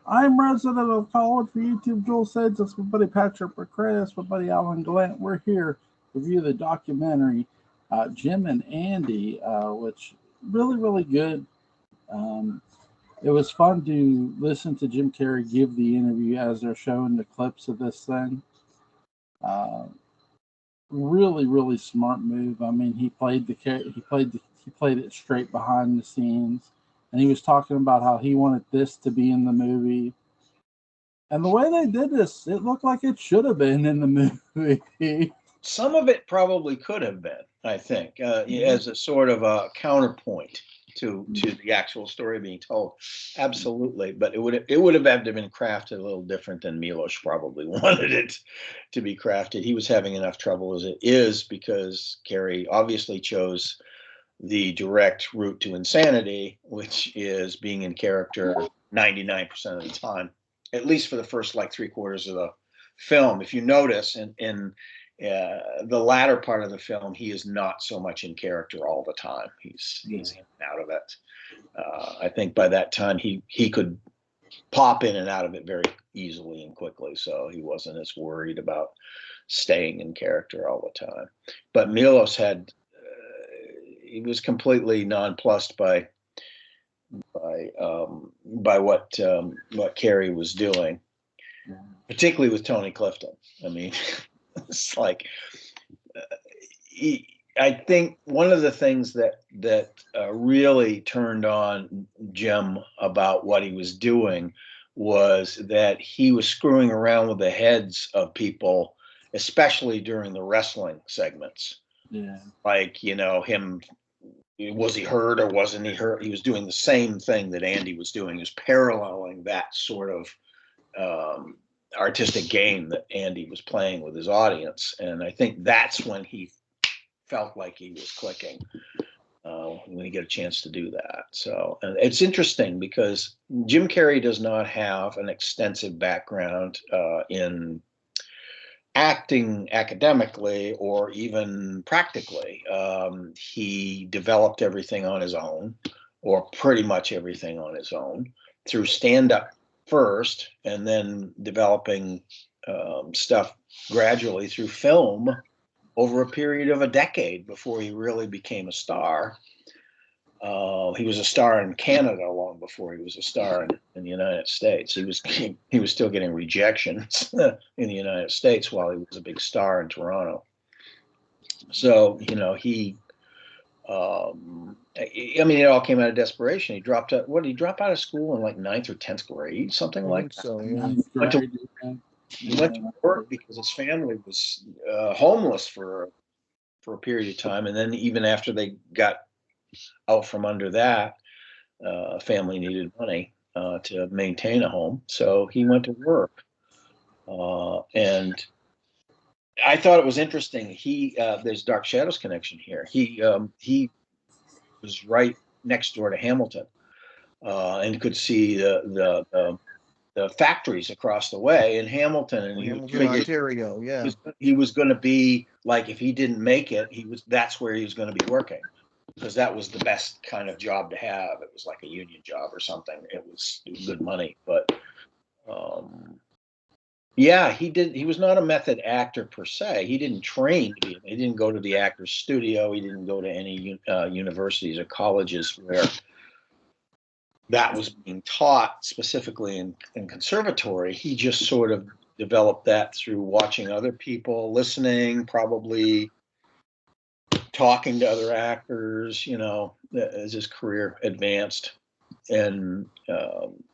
I'm resident of College for YouTube. Joel says that's my buddy Patrick McCray. That's my buddy Alan Gallant. We're here to review the documentary Jim and Andy, which really good. Um, it was fun to listen to Jim Carrey give the interview as they're showing the clips of this thing. Uh, really smart move. I mean, he played it straight behind the scenes, and he was talking about how he wanted this to be in the movie. And the way they did this, it looked like it should have been in the movie. Some of it probably could have been, I think, as a sort of a counterpoint to the actual story being told. Absolutely, but it would have had to have been crafted a little different than Milos probably wanted it to be crafted. He was having enough trouble as it is because Carey obviously chose the direct route to insanity, which is being in character 99% of the time, at least for the first like three quarters of the film. If you notice, in the latter part of the film, he is not so much in character all the time. He's in and out of it. I think by that time he could pop in and out of it very easily and quickly, so he wasn't as worried about staying in character all the time. But Milos had he was completely nonplussed by what Carey was doing, particularly with Tony Clifton. I mean, it's like I think one of the things that really turned on Jim about what he was doing was that he was screwing around with the heads of people, especially during the wrestling segments. Yeah. Like, him, was he hurt or wasn't he hurt? He was doing the same thing that Andy was doing. He was paralleling that sort of artistic game that Andy was playing with his audience. And I think that's when he felt like he was clicking, when he get a chance to do that. So, and it's interesting because Jim Carrey does not have an extensive background in acting academically or even practically. He developed everything on his own, or pretty much everything on his own, through stand-up first, and then developing stuff gradually through film over a period of a decade before he really became a star. He was a star in Canada long before he was a star in the United States. He was still getting rejections in the United States while he was a big star in Toronto. So he, I mean, it all came out of desperation. He dropped out. What did he drop out of school in like 9th or 10th grade, something like that? So yeah. He went to work because his family was homeless for a period of time, and then even after they got out from under that, family needed money to maintain a home, so he went to work. And I thought it was interesting. There's Dark Shadows connection here. He was right next door to Hamilton, and could see the factories across the way in Hamilton, and Hamilton, Ontario. Yeah, he was going to be like, if he didn't make it, that's where he was going to be working, because that was the best kind of job to have. It was like a union job or something. It was good money, but yeah, he was not a method actor per se. He didn't train to be. He didn't go to the actor's studio. He didn't go to any universities or colleges where that was being taught specifically in conservatory. He just sort of developed that through watching other people, listening, probably talking to other actors, as his career advanced. And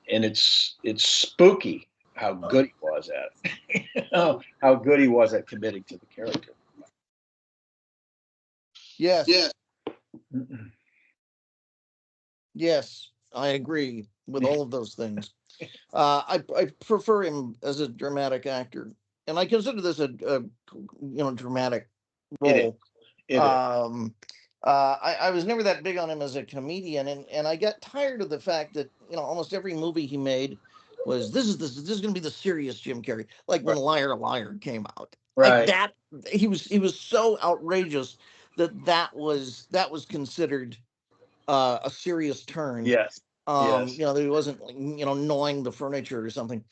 it's spooky how good he was at it. How good he was at committing to the character. Yes. Yes. Yes, I agree with all of those things. I prefer him as a dramatic actor, and I consider this a dramatic role. I was never that big on him as a comedian, and I got tired of the fact that almost every movie he made was this is going to be the serious Jim Carrey, like when Liar Liar came out. Right. Like that, he was so outrageous that was considered a serious turn. Yes. Yes. That he wasn't, gnawing the furniture or something.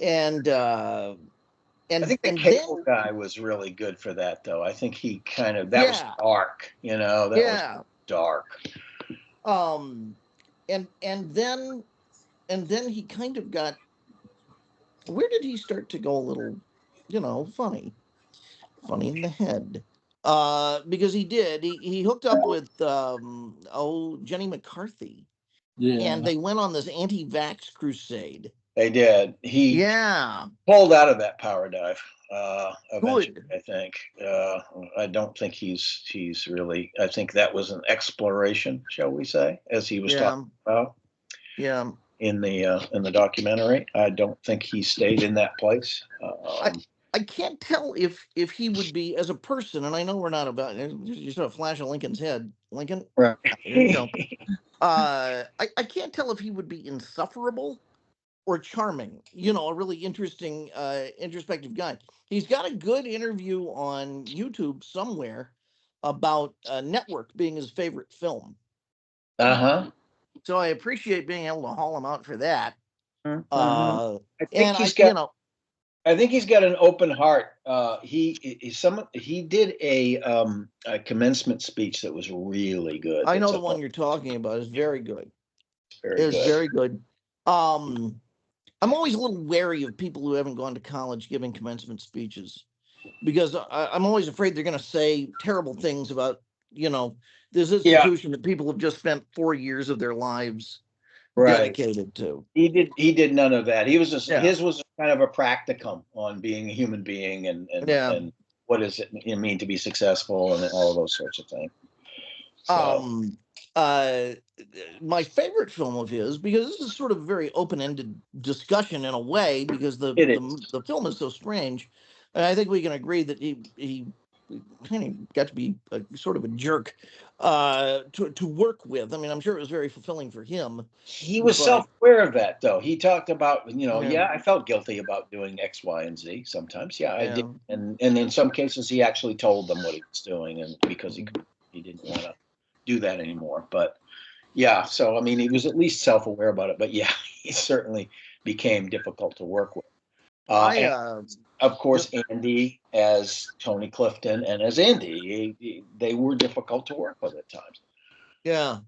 And I think the and cable then, guy was really good for that, though. I think he kind of that was yeah, dark, that was yeah. dark. Um, and then he kind of got, where did he start to go a little, funny in the head? Because he hooked up with Jenny McCarthy, and Yeah. they went on this anti-vax crusade. They did. He Yeah, pulled out of that power dive eventually. good. I think. I don't think he's really. I think that was an exploration, shall we say, as he was Yeah, talking about yeah. in the documentary. I don't think he stayed in that place. I can't tell if he would be, as a person, and I know we're not about, you sort of flash of Lincoln's head. Lincoln, Right. here you go. I can't tell if he would be insufferable or charming. A really interesting, introspective guy. He's got a good interview on YouTube somewhere about Network being his favorite film. Uh-huh. So I appreciate being able to haul him out for that. Mhm. Uh, I think and he's got. I think he's got an open heart. He did a commencement speech that was really good. I know That's the one you're talking about is very good. very It's good. very good. I'm always a little wary of people who haven't gone to college giving commencement speeches, because I'm always afraid they're going to say terrible things about, this Yeah, institution that people have just spent 4 years of their lives right. dedicated to. He did none of that. He was just Yeah. his was kind of a practicum on being a human being Yeah. and what does it mean to be successful and all of those sorts of things. So My favorite film of his, because this is sort of a very open-ended discussion in a way, because the it is. the film is so strange, and I think we can agree that he kind of got to be sort of a jerk to work with. I mean, I'm sure it was very fulfilling for him. He was But self-aware of that, though. He talked about, Yeah. I felt guilty about doing X, Y, and Z sometimes. Yeah, I did. Yeah. And in some cases, he actually told them what he was doing, and because he didn't want to do that anymore. But yeah, so I mean, he was at least self-aware about it. But yeah, he certainly became difficult to work with. And of course, Andy as Tony Clifton and as Andy, they were difficult to work with at times. Yeah.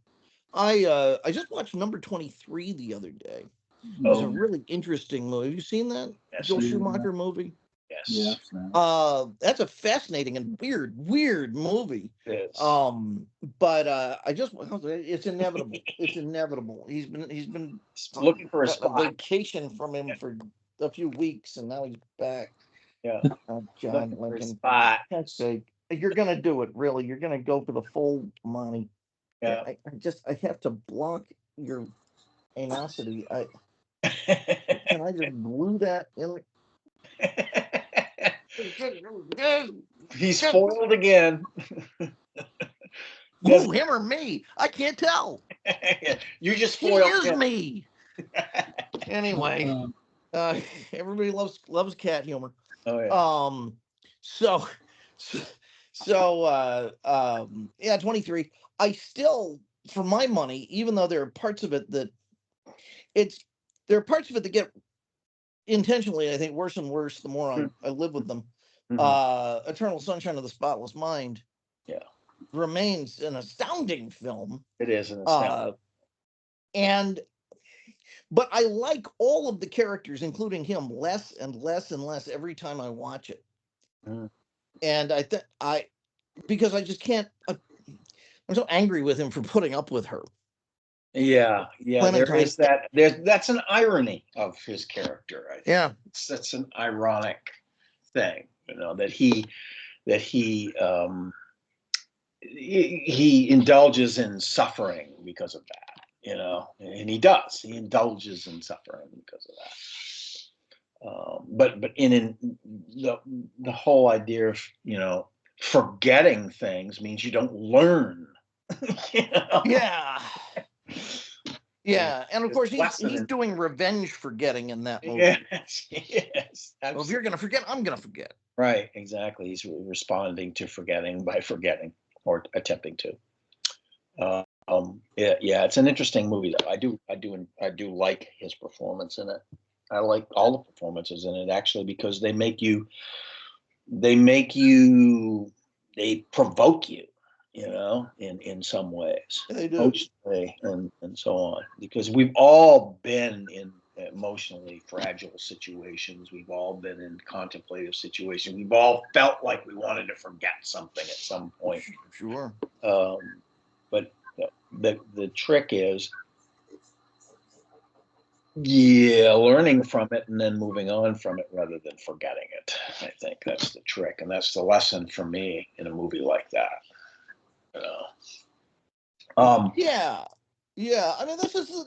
I just watched Number 23 the other day. It was a really interesting movie. Have you seen that? Yes. Joel Schumacher movie? Yes. Yes. That's a fascinating and weird movie. It is. But it's inevitable. It's inevitable. He's been Looking for a spot. vacation from him for a few weeks, and now he's back. Yeah. Oh, John Looking for a Lincoln. spot. For God's sake, you're gonna do it, really. You're gonna go for the full money. Yeah. I have to block your anosity. Can I just glue that in? He's foiled again. Who, him or me? I can't tell. You just He foiled is him. me. Anyway, everybody loves cat humor. Oh yeah. Yeah, 23. I still, for my money, even though there are parts of it that get intentionally, I think, worse and worse the more I live with them. Eternal Sunshine of the Spotless Mind, remains an astounding film. It is an astounding. But I like all of the characters, including him, less and less and less every time I watch it. And because I just can't. I'm so angry with him for putting up with her. Yeah, Clementine. there is that. That's an irony of his character. I think. That's an ironic thing, that he indulges in suffering because of that, and he does. He indulges in suffering because of that. But in the whole idea of forgetting things means you don't learn. Yeah, and of course he's doing revenge forgetting in that movie. Yes. Well, if you're gonna forget, I'm gonna forget. Right, exactly. He's responding to forgetting by forgetting or attempting to. Yeah, it's an interesting movie though. I do like his performance in it. I like all the performances in it actually because they make you, they provoke you, in some ways, They do. emotionally and so on. Because we've all been in emotionally fragile situations. We've all been in contemplative situations. We've all felt like we wanted to forget something at some point. Sure. But the trick is, yeah, learning from it and then moving on from it rather than forgetting it. I think that's the trick, and that's the lesson for me in a movie like that. You know? Yeah. I mean,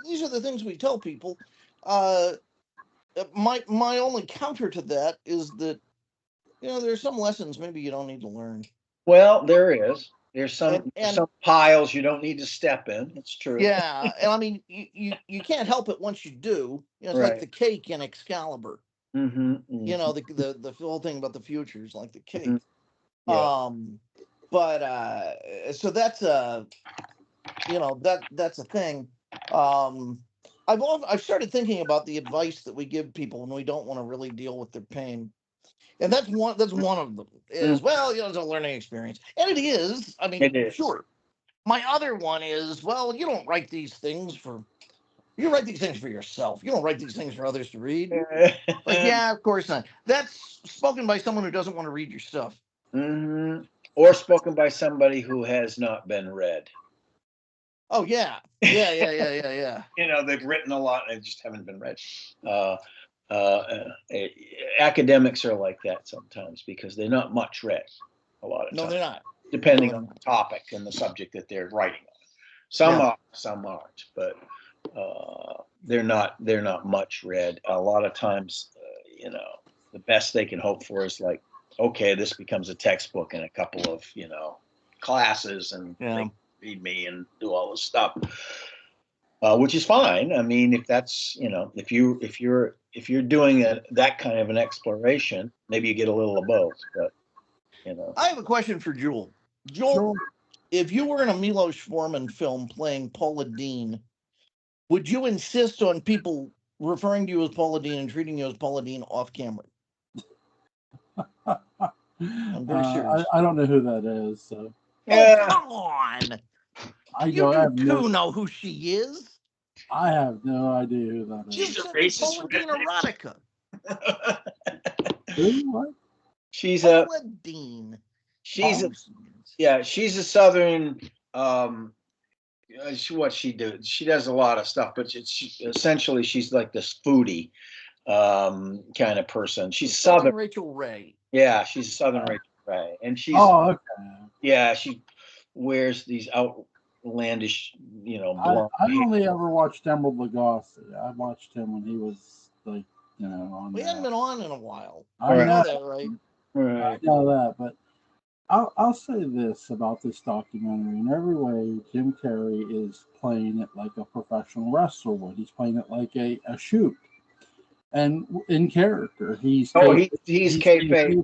these are the things we tell people. Uh, my only counter to that is that there's some lessons maybe you don't need to learn. Well, there is. There's some And piles you don't need to step in. It's true. yeah, and I mean, you can't help it once you do. It's like Right. the cake in Excalibur. Mm-hmm. The whole thing about the future is like the cake. Yeah. But so that's that's a thing. I've started thinking about the advice that we give people when we don't want to really deal with their pain. And that's one of them is, well, it's a learning experience. And it is. I mean, It is. sure. My other one is, well, you write these things for yourself. You don't write these things for others to read. Like, yeah, of course not. That's spoken by someone who doesn't want to read your stuff. Mm-hmm. Or spoken by somebody who has not been read. Oh, yeah. Yeah. They've written a lot and just haven't been read. Academics are like that sometimes because they're not much read a lot of times. No, they're not. Depending on the topic and the subject that they're writing on. Some are, some aren't, but they're not much read. A lot of times, the best they can hope for is like, okay, this becomes a textbook in a couple of classes, and they read me and do all this stuff, which is fine. I mean, if that's if you're doing that kind of an exploration, maybe you get a little of both. But I have a question for Jewel. Jewel, if you were in a Milos Forman film playing Paula Deen, would you insist on people referring to you as Paula Deen and treating you as Paula Deen off camera? I'm very serious. I don't know who that is. So. Oh, come on! You do know who she is. I have no idea who that is. She's a racist Paula Deen erotica. Who? What? She's Paula Deen. She's a Southern. What she do? She does a lot of stuff, but essentially she's like this foodie kind of person. She's Southern Rachel Ray. Yeah, she's Southern Rachel Ray, and she's okay. Yeah, she wears these outlandish, blonde. I only ever watched Emerald Lagasse. I watched him when he was like, on. We hadn't been on in a while. I know that, right? I know that, but I'll say this about this documentary. In every way, Jim Carrey is playing it like a professional wrestler would. He's playing it like a shoot. And in character, he's kayfabe.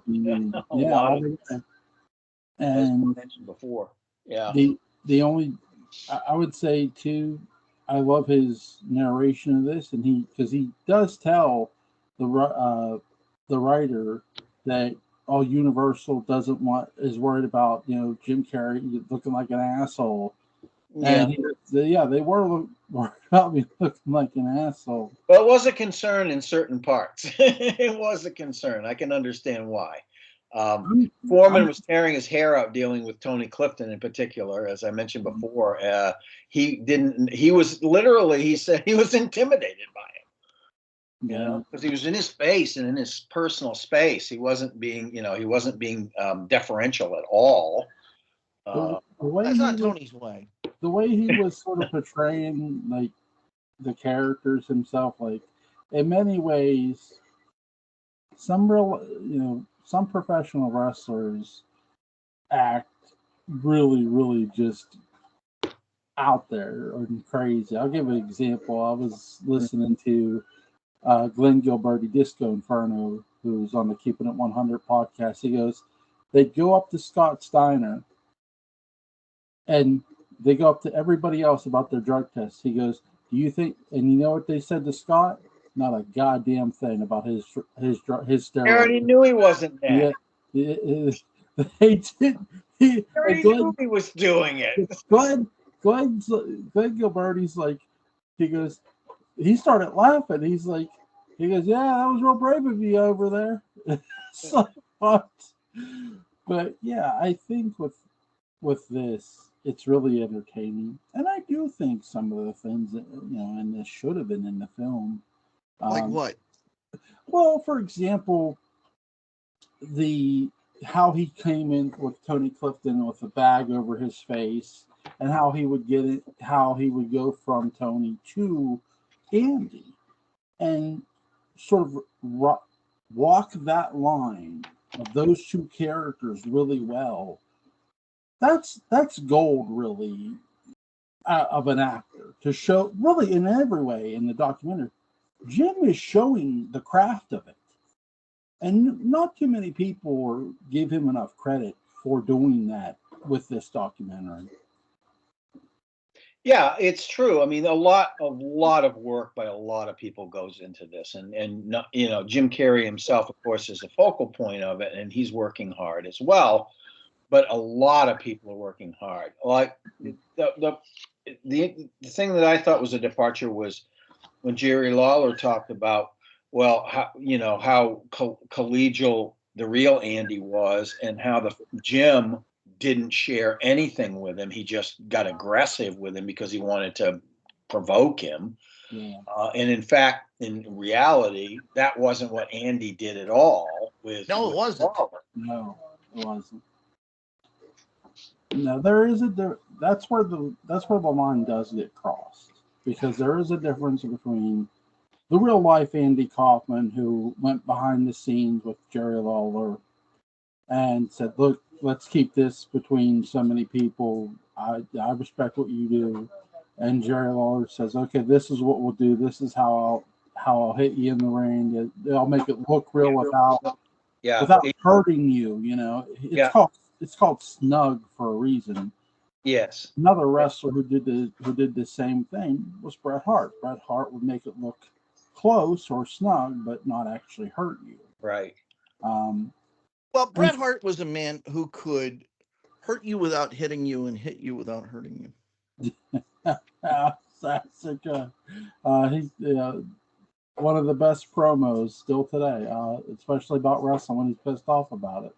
And mentioned before, yeah. The only I would say too, I love his narration of this, and because he does tell the writer that Universal is worried about Jim Carrey looking like an asshole. Yeah, and they were worried about me looking like an asshole. Well, it was a concern in certain parts. It was a concern. I can understand why. Foreman was tearing his hair out dealing with Tony Clifton in particular, as I mentioned before. He said he was intimidated by him. Because he was in his face and in his personal space. He wasn't being deferential at all. That's not Tony's way. The way he was sort of portraying like the characters himself, like in many ways, some professional wrestlers act really, really just out there or crazy. I'll give an example. I was listening to Glenn Gilberti, Disco Inferno, who's on the Keeping It 100 podcast. He goes, they'd go up to Scott Steiner and they go up to everybody else about their drug tests. He goes, "Do you think?" And you know what they said to Scott? Not a goddamn thing about his I already steroids. knew he wasn't Yeah, that. they did. I already knew he was doing it. Glenn, Glenn Gilberti's like, he goes, he started laughing. He goes, yeah, that was real brave of you over there. So, but yeah, I think with this, it's really entertaining, and I do think some of the things that in this should have been in the film. Like what? Well, for example, the how he came in with Tony Clifton with a bag over his face, and how he would get it, how he would go from Tony to Andy, and sort of walk that line of those two characters really well. That's gold, really, of an actor to show really in every way in the documentary. Jim is showing the craft of it. And not too many people give him enough credit for doing that with this documentary. Yeah, it's true. I mean, a lot of work by a lot of people goes into this, and not, Jim Carrey himself, of course, is the focal point of it, and he's working hard as well. But a lot of people are working hard. Like the thing that I thought was a departure was when Jerry Lawler talked about, well, how collegial the real Andy was, and how the Jim didn't share anything with him. He just got aggressive with him because he wanted to provoke him. Yeah. And in fact, in reality, that wasn't what Andy did at all with. No, it wasn't. Lawler. No, it wasn't. No, there is that's where the line does get crossed, because there is a difference between the real life Andy Kaufman, who went behind the scenes with Jerry Lawler and said, "Look, let's keep this between so many people. I respect what you do." And Jerry Lawler says, "Okay, this is what we'll do. This is how I'll hit you in the ring. I'll make it look real without hurting you. It's called snug for a reason." Yes. Another wrestler who did the same thing was Bret Hart. Bret Hart would make it look close or snug, but not actually hurt you. Right. Well, Bret Hart was a man who could hurt you without hitting you and hit you without hurting you. That's a good. He's one of the best promos still today, especially about wrestling when he's pissed off about it.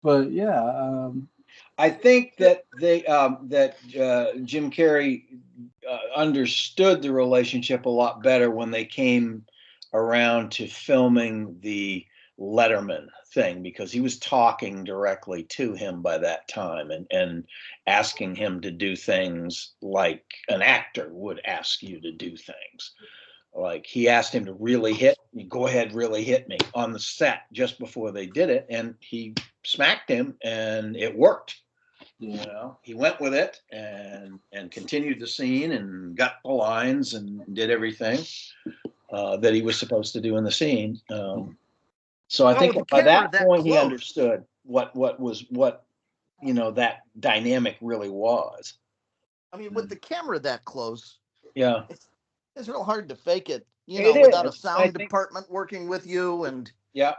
But yeah, I think that Jim Carrey understood the relationship a lot better when they came around to filming the Letterman thing, because he was talking directly to him by that time and asking him to do things like an actor would ask you to do things. Like he asked him to go ahead, really hit me on the set just before they did it. And he smacked him and it worked. He went with it and continued the scene and got the lines and did everything that he was supposed to do in the scene. So I think by that point he understood what that dynamic really was. I mean, with the camera that close, yeah, it's real hard to fake it, without a sound department working with you, and yeah,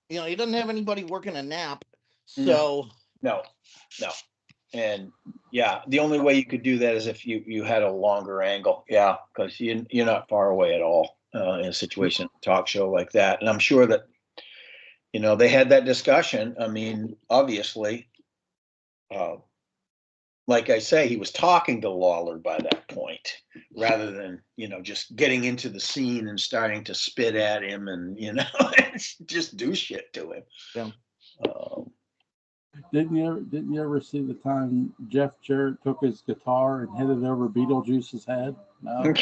he doesn't have anybody working a nap, so no, and yeah, the only way you could do that is if you had a longer angle, because you're not far away at all in a situation, talk show like that, and I'm sure that they had that discussion. I mean, obviously. Like I say, he was talking to Lawler by that point, rather than just getting into the scene and starting to spit at him and just do shit to him. Yeah. Didn't you ever see the time Jeff Jarrett took his guitar and hit it over Beetlejuice's head? No.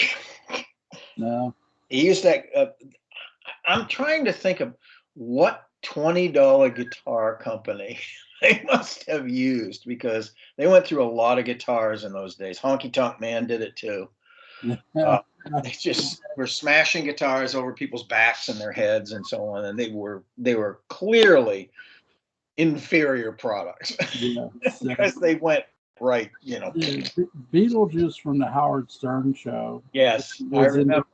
No. He used to. I'm trying to think of what $20 guitar company they must have used, because they went through a lot of guitars in those days. Honky Tonk Man did it too. They just were smashing guitars over people's backs and their heads and so on, and they were clearly inferior products Yeah. So, because they went right, you know. yeah, Beetlejuice from the Howard Stern show Yes, I was remember.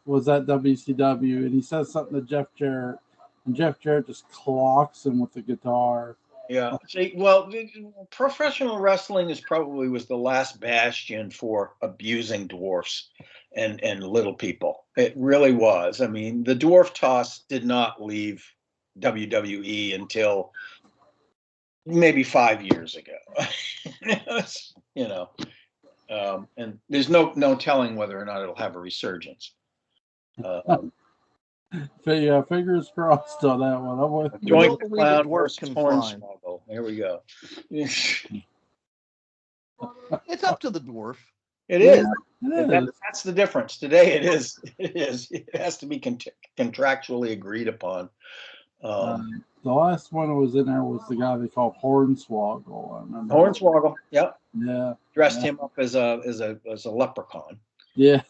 was at WCW, and he says something to Jeff Jarrett, and Jeff Jarrett just clocks him with the guitar. Yeah. See, well, professional wrestling was the last bastion for abusing dwarfs and little people. It really was. I mean, the dwarf toss did not leave WWE until maybe 5 years ago. You know, and there's no telling whether or not it'll have a resurgence. Yeah, fingers crossed on that one. I'm with you. Joint believe clown a dwarf versus can fly. Hornswoggle. There we go. It's up to the dwarf. It Yeah, is. it And is. that's the difference. Today it is. It is. It has to be contractually agreed upon. The last one that was in there was the guy they called Hornswoggle. I remember. Hornswoggle. Yep. Yeah. Dressed Yeah. him up as a leprechaun, Yeah.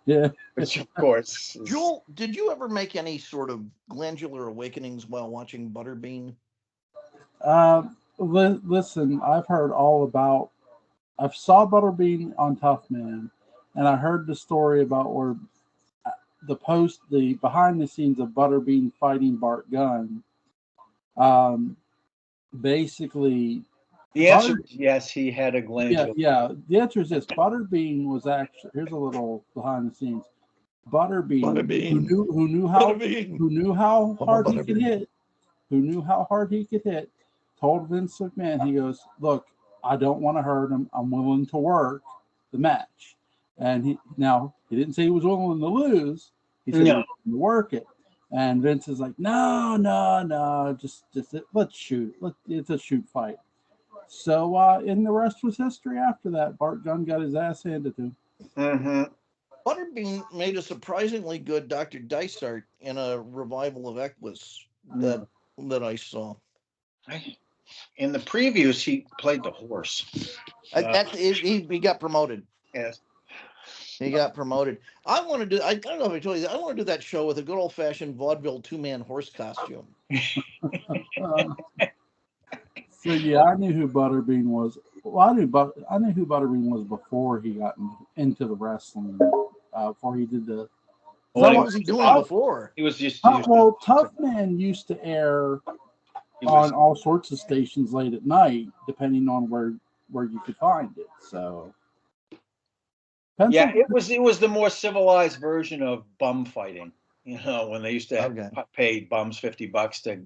Yeah. which of course. Joel, did you ever make any sort of glandular awakenings while watching Butterbean? Listen, I've heard all about. I saw Butterbean on Tough Man, and I heard the story about where the behind the scenes of Butterbean fighting Bart Gunn. Basically, The answer is yes. He had a glandular. yeah. The answer is this: Butterbean was actually, here's a little behind the scenes. Butterbean. Who knew how hard he could hit, told Vince McMahon, he goes, look, I don't want to hurt him. I'm willing to work the match. And he didn't say he was willing to lose. He said he was willing to work it. And Vince is like, no, just let's shoot. It's a shoot fight. So and the rest was history after that. Bart Gunn got his ass handed to him. Mm-hmm. Butterbean made a surprisingly good Dr. Dysart in a revival of Equus that I saw. In the previews, he played the horse. He got promoted. Yes. He got promoted. I don't know if I told you that. I want to do that show with a good old-fashioned vaudeville two-man horse costume. So yeah, I knew who Butterbean was. Well, I knew who Butterbean was before he got into the wrestling. Before he did the. What was he doing before? He was just. Tough Man used to air on all sorts of stations late at night, depending on where you could find it. So. Yeah, it was the more civilized version of bum fighting. You know, when they used to pay bums $50 to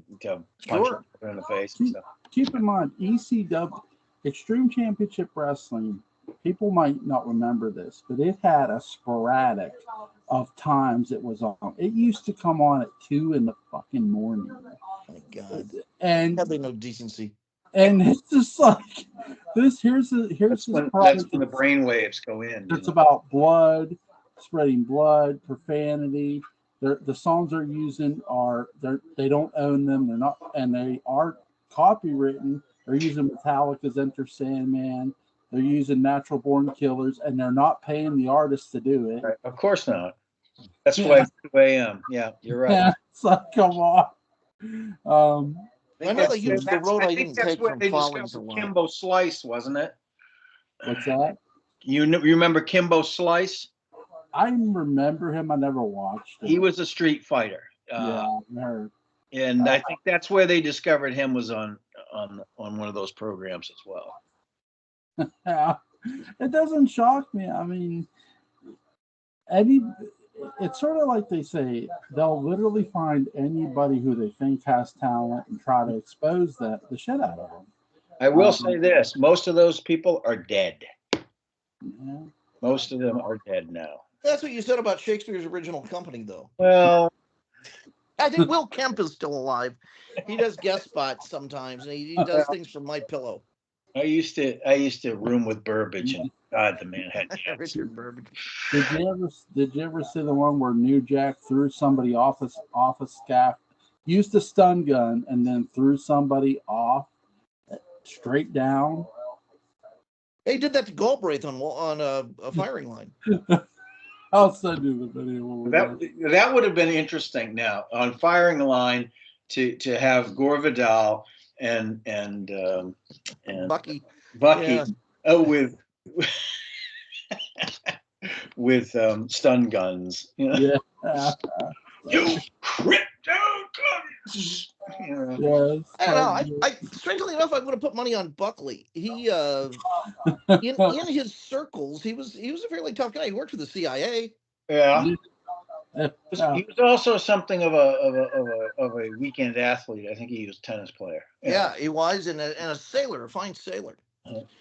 punch them in the face and stuff. Keep in mind, ECW, Extreme Championship Wrestling, people might not remember this, but it had a sporadic of times it was on. It used to come on at 2 in the fucking morning. Oh my God. And had they no decency. And it's just like this. Here's that's when the brain waves go in. It's about blood, spreading blood, profanity. The songs they're using they don't own them. They're not, and they are copywritten. They're using Metallica's Enter Sandman. They're using Natural Born Killers, and they're not paying the artists to do it. Right. Of course not. That's why it's 2 a.m. Yeah, you're right. Yeah, it's like, come on. I know they used the road I didn't take from Follies a lot. Kimbo Slice, wasn't it? What's that? You remember Kimbo Slice? I remember him. I never watched him. He was a street fighter. Yeah, I heard. And I think that's where they discovered him, was on one of those programs as well. Yeah, it doesn't shock me. I mean, it's sort of like they say, they'll literally find anybody who they think has talent and try to expose the shit out of them. I will say this: most of those people are dead. Yeah. Most of them are dead now. That's what you said about Shakespeare's original company, though. Well, I think Will Kemp is still alive. He does guest spots sometimes, and he does things for My Pillow. I used to room with Burbage, and God, the man had Richard Burbage. Did you ever see the one where New Jack threw somebody off a scaffold, used a stun gun, and then threw somebody off straight down? He did that to Galbraith on a firing line. I'll send you the video. That would have been interesting. Now on firing line to have Gore Vidal and Bucky. Bucky. Yeah. Oh, with stun guns. You know? Yeah. You crypto. Yeah. Yes. I don't know. I strangely enough, I'm going to put money on Buckley. He in his circles, he was a fairly tough guy. He worked for the CIA. Yeah. Yeah. He was also something of a weekend athlete. I think he was a tennis player. Yeah, he was, and a sailor, a fine sailor.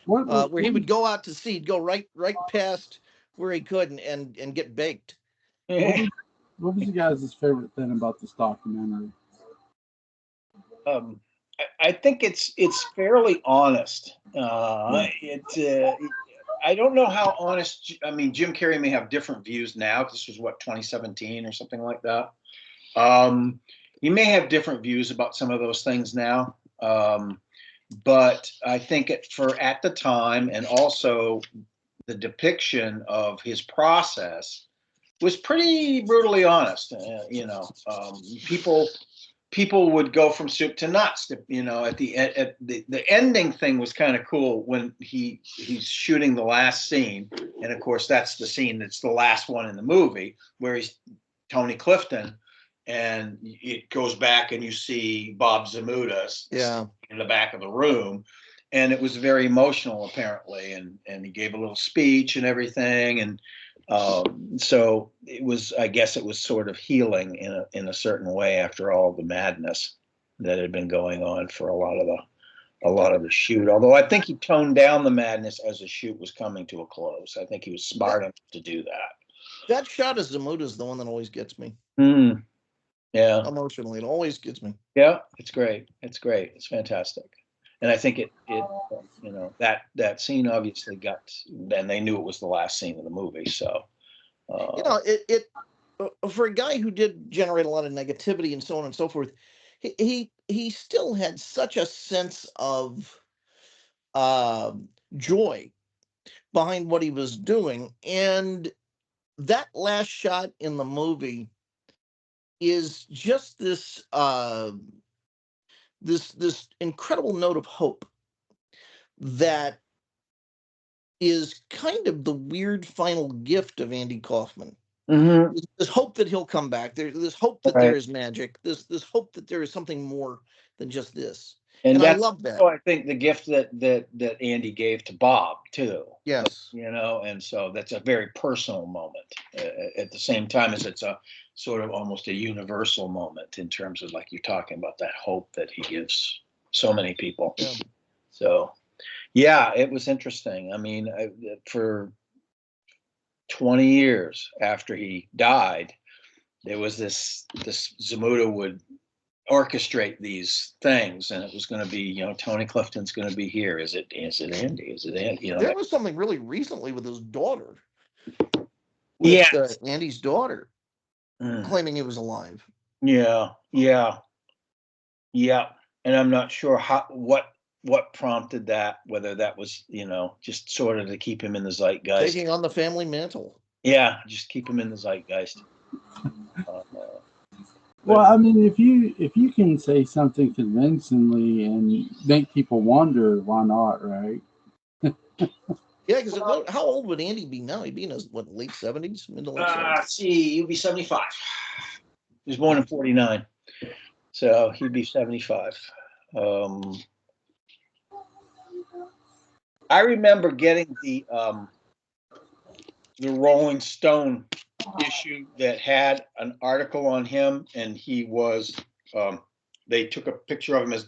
Where he would go out to sea, he'd go right past where he could and get baked. What was you guys' favorite thing about this documentary? I think it's fairly honest. I don't know how honest. I mean, Jim Carrey may have different views now. This was what, 2017 or something like that. He may have different views about some of those things now. But I think at the time, and also the depiction of his process was pretty brutally honest. People would go from soup to nuts. At the ending thing was kind of cool when he's shooting the last scene, and of course that's the scene that's the last one in the movie where he's Tony Clifton, and it goes back and you see Bob Zamuda in the back of the room, and it was very emotional apparently, and he gave a little speech and everything, and so I guess it was sort of healing in a certain way after all the madness that had been going on for a lot of the shoot. Although I think he toned down the madness as the shoot was coming to a close. I think he was smart enough to do that. That shot of Zamuda is the one that always gets me. Yeah. Emotionally, it always gets me. Yeah, it's great. It's great. It's fantastic. And I think it that scene obviously got, and they knew it was the last scene of the movie. So, it for a guy who did generate a lot of negativity and so on and so forth, he still had such a sense of joy behind what he was doing, and that last shot in the movie is just this this incredible note of hope that is kind of the weird final gift of Andy Kaufman. mm-hmm. This hope that he'll come back. There's this hope that there is magic. This hope that there is something more than just this. And I love that. So I think the gift that Andy gave to Bob too. Yes. And so that's a very personal moment at the same time as it's a sort of almost a universal moment in terms of, like you're talking about, that hope that he gives so many people. Yeah. So, yeah, it was interesting. I mean, for 20 years after he died, there was this Zamuda would orchestrate these things, and it was going to be, Tony Clifton's going to be here. Is it Andy? Is it Andy? There was something really recently with his daughter. Andy's daughter claiming he was alive. Yeah. And I'm not sure what prompted that, whether that was, just sort of to keep him in the zeitgeist. Taking on the family mantle. Yeah, just keep him in the zeitgeist. Well, I mean, if you can say something convincingly and make people wonder, why not, right? Yeah, because how old would Andy be now? He'd be in his late 70s, mid to late 70s. Let's see, he'd be 75. He was born in 49, so he'd be 75. I remember getting the Rolling Stone issue that had an article on him, and he was they took a picture of him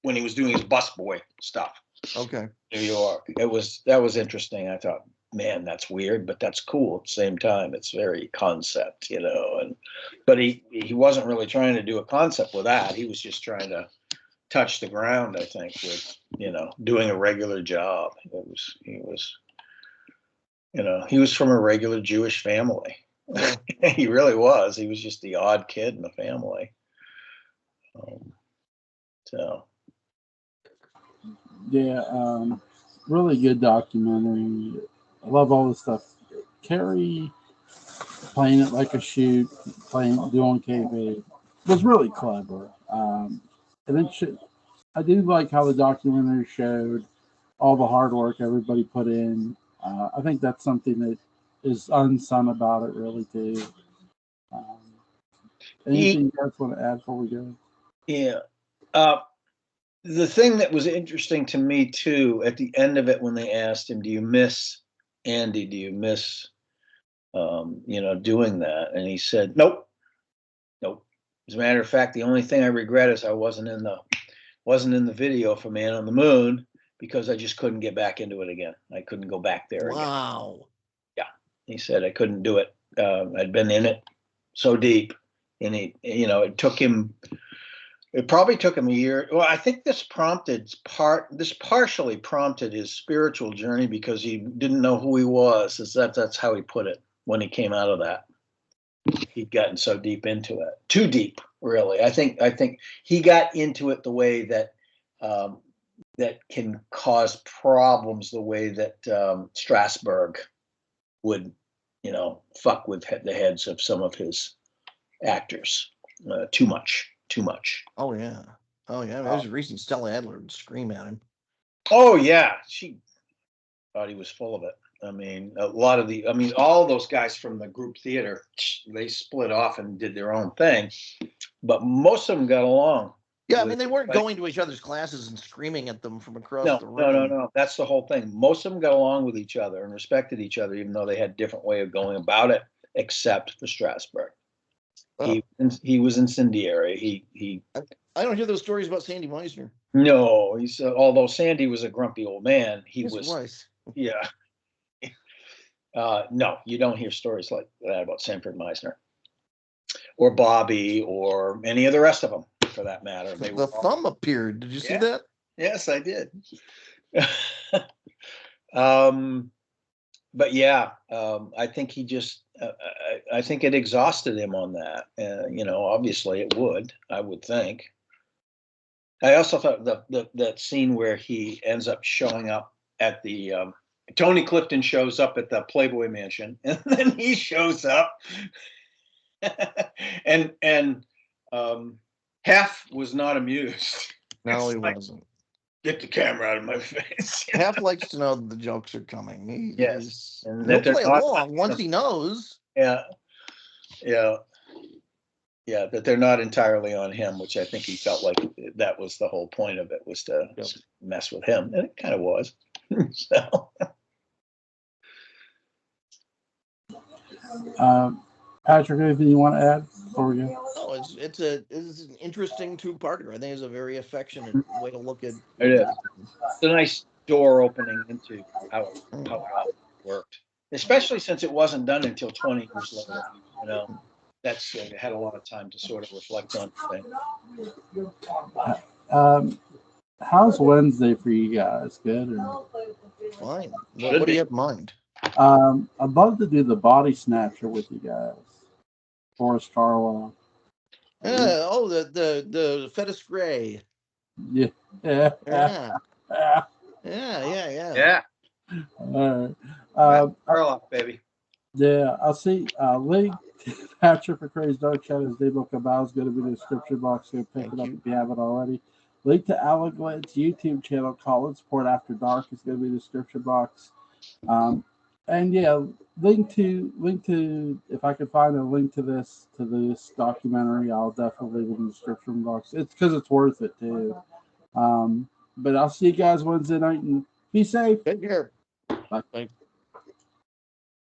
when he was doing his busboy stuff. Okay. New York. That was interesting. I thought, man, that's weird, but that's cool at the same time. It's very concept, but he wasn't really trying to do a concept with that. He was just trying to touch the ground, I think, with doing a regular job. He was from a regular Jewish family. Yeah. He really was. He was just the odd kid in the family. Yeah, really good documentary. I love all the stuff. Carrie playing it like a shoot, doing kayfabe was really clever. And then I do like how the documentary showed all the hard work everybody put in. I think that's something that is unsung about it, really, too. Um, anything you guys want to add before we go? Yeah. The thing that was interesting to me too, at the end of it, when they asked him, "Do you miss Andy? Do you miss, doing that?" And he said, "Nope, nope. As a matter of fact, the only thing I regret is I wasn't in the video for Man on the Moon because I just couldn't get back into it again. I couldn't go back there again." Wow. Yeah, he said I couldn't do it. I'd been in it so deep, and it probably took him a year. Well, I think this partially prompted his spiritual journey because he didn't know who he was. That's how he put it when he came out of that. He'd gotten so deep into it, too deep, really. I think he got into it the way that that can cause problems, the way that Strasberg would, fuck with the heads of some of his actors. Too much. Oh yeah. Oh yeah. I mean, there's a reason Stella Adler would scream at him. Oh yeah, she thought he was full of it. I mean, all those guys from the group theater, they split off and did their own thing, but most of them got along. Yeah, I mean, they weren't going to each other's classes and screaming at them from across the room. No. That's the whole thing. Most of them got along with each other and respected each other, even though they had different way of going about it, except for Strasberg. Oh. He was incendiary. I don't hear those stories about Sandy Meisner. No, although Sandy was a grumpy old man, he was. Yeah. No, you don't hear stories like that about Sanford Meisner or Bobby or any of the rest of them, for that matter. The thumb appeared. Did you see that? Yes, I did. But yeah, I think he just, I think it exhausted him on that. Obviously it would, I would think. I also thought that scene where he ends up showing up at the, Tony Clifton shows up at the Playboy Mansion, and then he shows up, and Hef was not amused. No, he wasn't. Get the camera out of my face. Hef likes to know that the jokes are coming. Yes, and he'll play along once he knows. Yeah. That they're not entirely on him, which I think he felt like that was the whole point of it, was to mess with him, and it kind of was. So. Patrick, anything you want to add before we go? No, it's an interesting two-parter. I think it's a very affectionate way to look at it. Is. It's a nice door opening into how it all worked, especially since it wasn't done until 20 years later. That's had a lot of time to sort of reflect on things. How's Wednesday for you guys? Good or? Fine. What do you have in mind? I'd love to do the body snatcher with you guys. Forrest Harlow. The Fettis Gray. Yeah. Yeah. All right. Harlow, baby. Yeah, I'll see. Link Patrick McCray's Dark Shadows Daybook About is going to be in the description box. So pick it up if you haven't already. Link to Alan Glant's YouTube channel, Call It Support After Dark, is going to be in the description box. And yeah, link to if I can find a link to this documentary, I'll definitely leave it in the description box. It's because it's worth it too. But I'll see you guys Wednesday night, and be safe. Take care. Bye. Bye.